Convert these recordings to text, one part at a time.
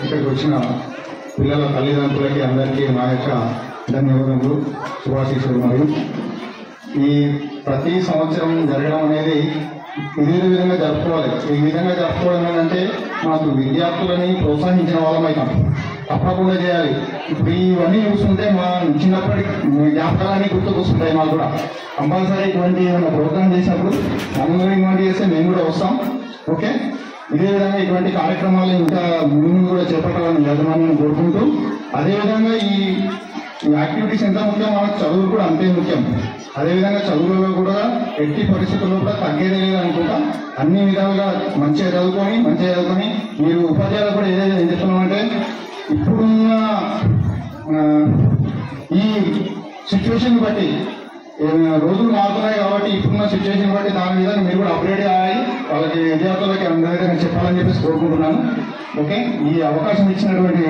ఇక్కడికి వచ్చిన పిల్లల తల్లిదండ్రులకి అందరికీ నా యొక్క ధన్యవాదములు, శుభాశీస్సులు. మరియు ఈ ప్రతి సంవత్సరం జరగడం అనేది ఇదే విధంగా జరుపుకోవాలి. ఈ విధంగా జరుపుకోవడం ఏంటంటే మాకు విద్యార్థులని ప్రోత్సహించిన వాళ్ళమైతాం, తప్పకుండా చేయాలి. ఇప్పుడు ఇవన్నీ చూస్తుంటే మా చిన్నప్పటి జ్ఞాపకాలన్నీ గుర్తుకొస్తుంటాయి. మాకు కూడా కంపల్సరీ ఇటువంటి ఏమైనా ప్రోగ్రామ్ చేసినప్పుడు అందరూ ఇటువంటి చేస్తే మేము కూడా వస్తాం. ఓకే, ఇదే విధంగా ఇటువంటి కార్యక్రమాలు ఇంకా ముందు కూడా చేపట్టాలని యాజమాన్యం కోరుకుంటూ, అదేవిధంగా ఈ యాక్టివిటీస్ ఎంత ముఖ్యం మనకు చదువులు కూడా అంతే ముఖ్యం. అదేవిధంగా చదువులలో కూడా ఎట్టి పరిస్థితుల్లో కూడా తగ్గేదే లేదనుకుంటా. అన్ని విధాలుగా మంచిగా చదువుకొని మీరు ఉపాధ్యాయులు కూడా ఏదైతే ఏం చెప్తున్నామంటే ఇప్పుడున్న ఈ సిచ్యువేషన్ బట్టి రోజులు మారుతున్నాయి కాబట్టి ఇప్పుడున్న సిచ్యువేషన్ బట్టి దాని మీద మీరు కూడా అప్డేట్ అయ్యి వాళ్ళకి విద్యార్థులకి అందరికీ చెప్పాలని చెప్పేసి కోరుకుంటున్నాను. ఓకే, ఈ అవకాశం ఇచ్చినటువంటి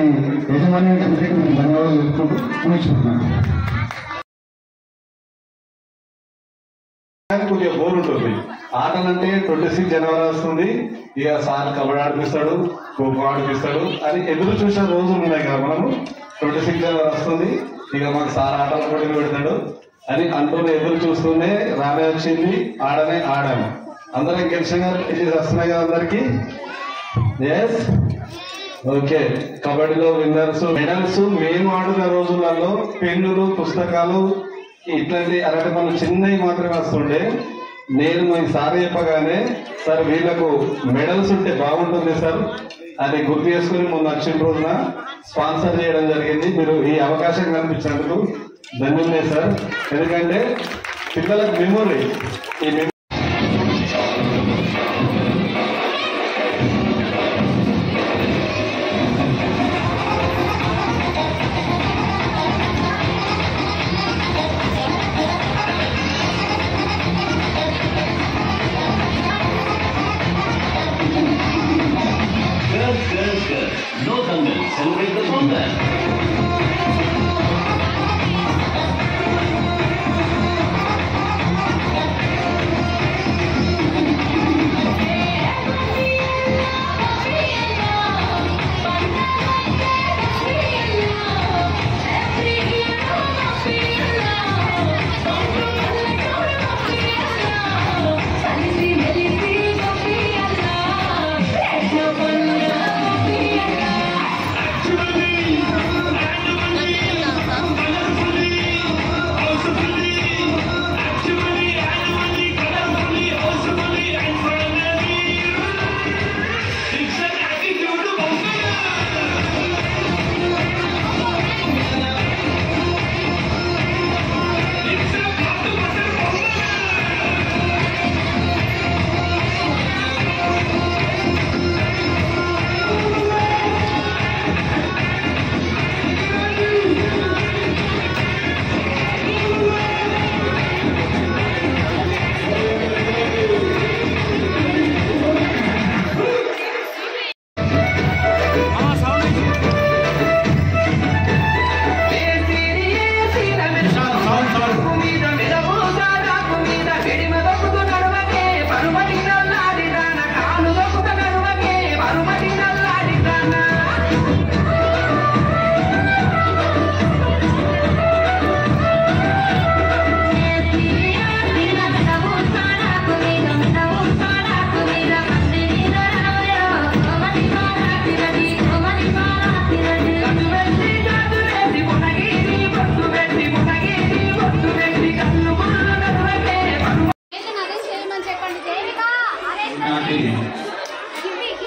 యజమాన్యానికి అందరికీ నేను ధన్యవాదాలు చెప్పుకుంటూ ముగించుకుంటున్నాను. కొద్దిగా బోర్ ఉంటుంది. ఆటలంటే 26 జనవరి వస్తుంది, ఇక సార్ కబడ్డీ ఆడిపిస్తాడు, ఖోఖో ఆడిపిస్తాడు అని ఎదురు చూసిన రోజులు ఉన్నాయి కదా. మనము 26 జనవరి వస్తుంది, ఇక మాకు సార్ ఆటల పోటీలు పెడతాడు అని అంటూనే ఎదురు చూస్తూనే రానే వచ్చింది, ఆడాము. అందరం గెలిచిన ఇది వస్తున్నాయి కదా అందరికి. Yes, okay. కబడ్డీలో విన్నర్స్, మెడల్స్ మేము ఆడుతున్న రోజులలో పెన్నులు, పుస్తకాలు ఇట్లాంటి అలాంటి మనం చిన్నవి మాత్రమే వస్తుండే. నేను మీ సార్ చెప్పగానే సార్ వీళ్ళకు మెడల్స్ ఉంటే బాగుంటుంది సార్ అని గుర్తు చేసుకుని మొన్న వచ్చిన రోజున స్పాన్సర్ చేయడం జరిగింది. మీరు ఈ అవకాశం కల్పించినందుకు ధన్యవాదాలు సార్. ఎందుకంటే పిల్లలకు మెమొరీ, ఈ No thunder, celebrate the thunder.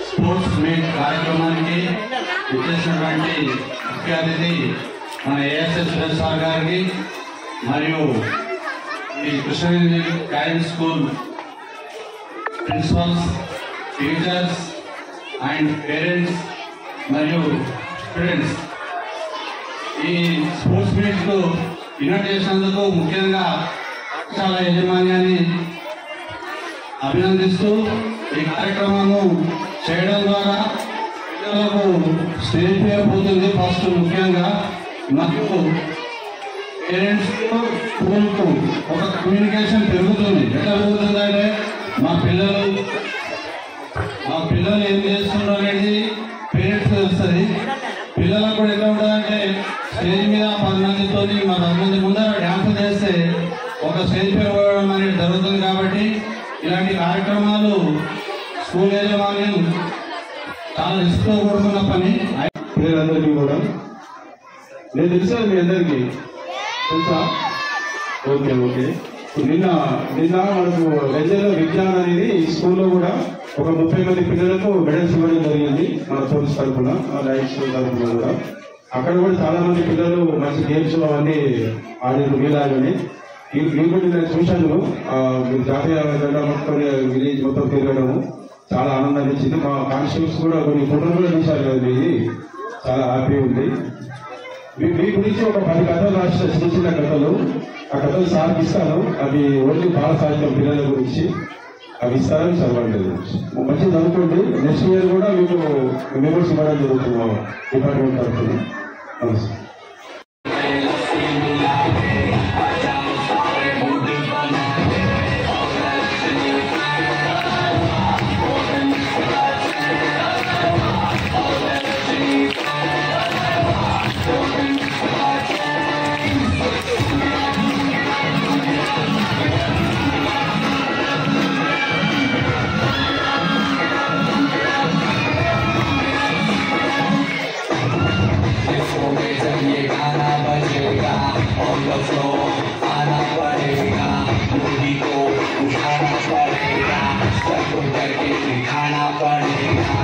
Sports meet కార్యక్రమానికి విచ్చేసినటువంటి ముఖ్య అతిథి మన ఏఎస్ఎస్ సార్ గారికి మరియు ఈ Krishnagiri guidance school principles teachers and parents మరియు స్టూడెంట్స్ ఈ స్పోర్ట్స్ మీట్కు ఇన్వైట్ చేసినందుకు ముఖ్యంగా పాఠశాల యాజమాన్యాన్ని అభినందిస్తూ ఈ కార్యక్రమము చేయడం ద్వారా పిల్లలకు స్టేజ్ ఫియర్ పోతుంది ఫస్ట్ ముఖ్యంగా, మరియు పేరెంట్స్ స్కూల్కు ఒక కమ్యూనికేషన్ పెరుగుతుంది. ఎట్లా పెరుగుతుందంటే మా పిల్లలు ఏం చేస్తున్నారు అనేది పేరెంట్స్ తెలుస్తుంది. పిల్లలకు కూడా ఎట్లా ఉంటుందంటే స్టేజ్ మీద 10 మందితో 10 మంది ముందర డ్యాన్స్ చేస్తే ఒక స్టేజ్ పెరగడం అనేది జరుగుతుంది. కాబట్టి ఇలాంటి కార్యక్రమాలు స్కూల్ యాజమాన్యం చాలా రిస్క్ తో కూడుకున్న పని. పిల్లలందరికీ కూడా నేను తెలుసా, మీ అందరికీ తెలుసా? Okay okay. నిన్న మనకు వెంజర్ల విజ్ఞానం అనేది స్కూల్లో కూడా ఒక 30 మంది పిల్లలకు మెడల్స్ ఇవ్వడం జరిగింది మన పోలీస్ తరఫున, లైట్స్ తరఫున కూడా. అక్కడ కూడా చాలా మంది పిల్లలు మంచి గేమ్స్ అవన్నీ ఆడారు మీలాగని. మీకు నేను చూశాను, జాతీయ జెండా మొత్తం విలేజ్ మొత్తం తిరగడము చాలా ఆనందాన్ని ఇచ్చింది. మా కానిస్టేబుల్స్ కూడా కొన్ని ఫోటోలు కూడా తీశారు కదా, మీది చాలా హ్యాపీ ఉంది. మీ గురించి ఒక 10 కథలు రాసిన చిన్న చిన్న కథలు, ఆ కథలు సార్కి ఇస్తాను. అవి ఓన్లీ బాల సాహిత్యం పిల్లల గురించి అవి ఇస్తారని చదవండి. మంచిగా చదువుకోండి. నెక్స్ట్ ఇయర్ కూడా మీకు మెంబర్స్ ఇవ్వడం జరుగుతుంది మా డిపార్ట్మెంట్ తరఫున. నమస్తే. आना पड़ेगा, मूवी को उठाना पड़ेगा, सबको करके दिखाना पड़ेगा।